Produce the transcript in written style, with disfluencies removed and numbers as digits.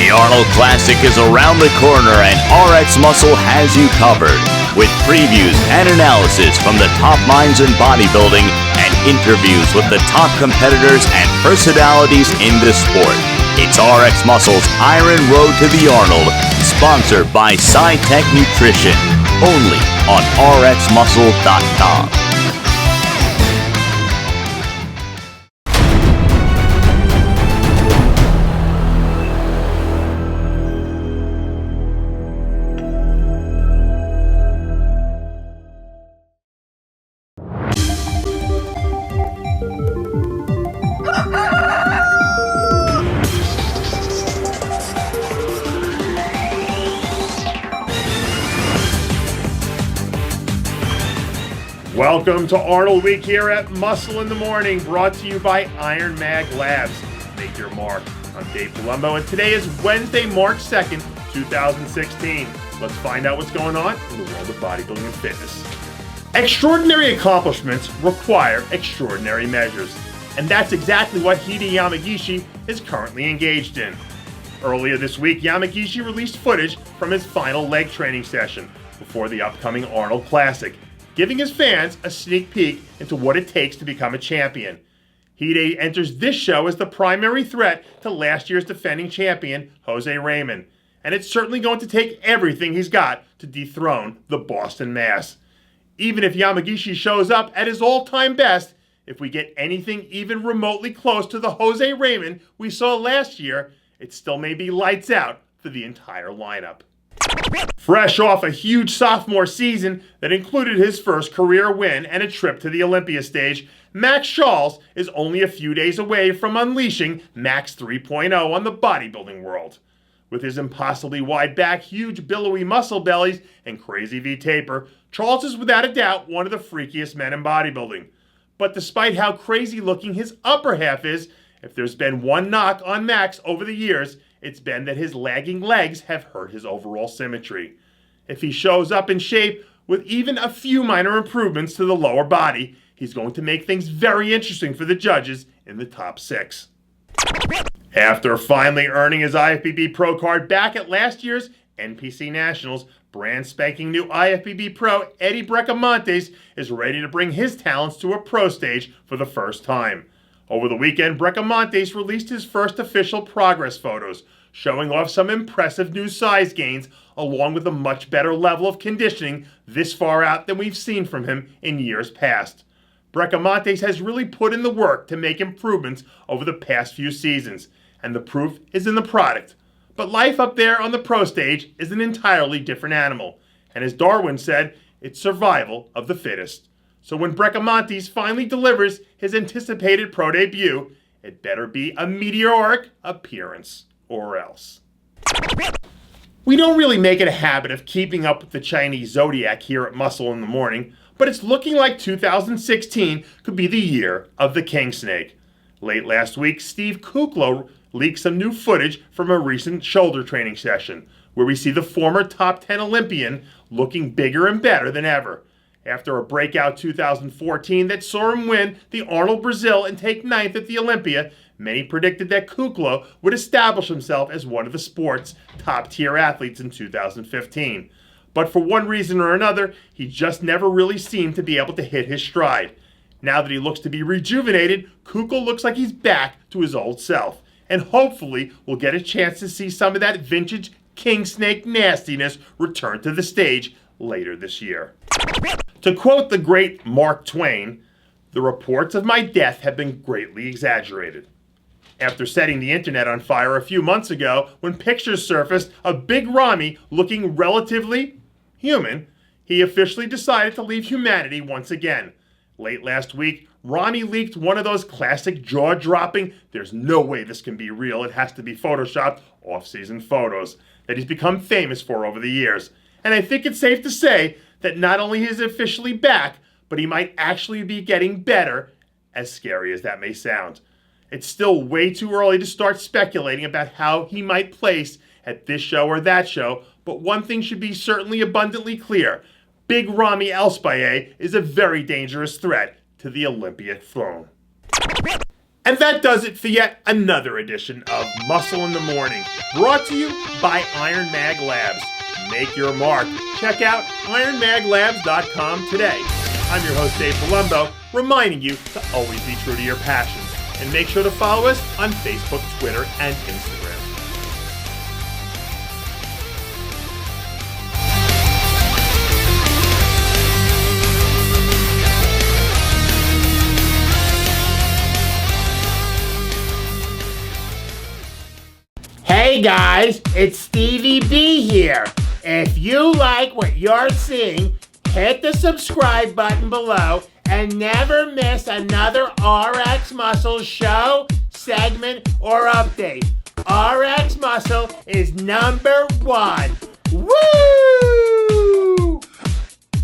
The Arnold Classic is around the corner and RxMuscle has you covered with previews and analysis from the top minds in bodybuilding and interviews with the top competitors and personalities in the sport. It's RxMuscle's Iron Road to the Arnold, sponsored by SciTech Nutrition, only on RxMuscle.com. Welcome to Arnold Week here at Muscle in the Morning, brought to you by Iron Mag Labs. Make your mark. I'm Dave Palumbo, and today is Wednesday, March 2nd, 2016. Let's find out what's going on in the world of bodybuilding and fitness. Extraordinary accomplishments require extraordinary measures, and that's exactly what Hide Yamagishi is currently engaged in. Earlier this week, Yamagishi released footage from his final leg training session before the upcoming Arnold Classic, giving his fans a sneak peek into what it takes to become a champion. Hide enters this show as the primary threat to last year's defending champion, Jose Ramy, and it's certainly going to take everything he's got to dethrone the Boston Mass. Even if Yamagishi shows up at his all-time best, if we get anything even remotely close to the Jose Ramy we saw last year, it still may be lights out for the entire lineup. Fresh off a huge sophomore season that included his first career win and a trip to the Olympia stage, Maxx is only a few days away from unleashing Maxx 3.0 on the bodybuilding world. With his impossibly wide back, huge billowy muscle bellies, and crazy V taper, Charles is without a doubt one of the freakiest men in bodybuilding. But despite how crazy looking his upper half is, if there's been one knock on Maxx over the years, it's been that his lagging legs have hurt his overall symmetry. If he shows up in shape with even a few minor improvements to the lower body, he's going to make things very interesting for the judges in the top 6. After finally earning his IFBB Pro card back at last year's NPC Nationals, brand spanking new IFBB Pro Eddie Bracamontes is ready to bring his talents to a pro stage for the first time. Over the weekend, Bracamontes released his first official progress photos, showing off some impressive new size gains, along with a much better level of conditioning this far out than we've seen from him in years past. Bracamontes has really put in the work to make improvements over the past few seasons, and the proof is in the product. But life up there on the pro stage is an entirely different animal, and as Darwin said, it's survival of the fittest. So when Bracamontes finally delivers his anticipated pro debut, it better be a meteoric appearance, or else. We don't really make it a habit of keeping up with the Chinese zodiac here at Muscle in the Morning, but it's looking like 2016 could be the year of the king snake. Late last week, Steve Kuclo leaked some new footage from a recent shoulder training session, where we see the former top 10 Olympian looking bigger and better than ever. After a breakout 2014 that saw him win the Arnold Brazil and take 9th at the Olympia, many predicted that Kuclo would establish himself as one of the sport's top-tier athletes in 2015. But for one reason or another, he just never really seemed to be able to hit his stride. Now that he looks to be rejuvenated, Kuclo looks like he's back to his old self. And hopefully, we'll get a chance to see some of that vintage king snake nastiness return to the stage later this year. To quote the great Mark Twain, "The reports of my death have been greatly exaggerated." After setting the internet on fire a few months ago, when pictures surfaced of Big Ramy looking relatively human, he officially decided to leave humanity once again. Late last week, Ramy leaked one of those classic jaw-dropping, "there's no way this can be real, it has to be photoshopped" off-season photos that he's become famous for over the years. And I think it's safe to say that not only is he officially back, but he might actually be getting better, as scary as that may sound. It's still way too early to start speculating about how he might place at this show or that show, but one thing should be certainly abundantly clear. Big Ramy Elspaye is a very dangerous threat to the Olympic throne. And that does it for yet another edition of Muscle in the Morning, brought to you by Iron Mag Labs. Make your mark. Check out ironmaglabs.com today. I'm your host, Dave Palumbo, reminding you to always be true to your passions. And make sure to follow us on Facebook, Twitter, and Instagram. Hey guys, it's Stevie B here. If you like what you're seeing, hit the subscribe button below and never miss another RX Muscle show, segment, or update. RX Muscle is #1. Woo!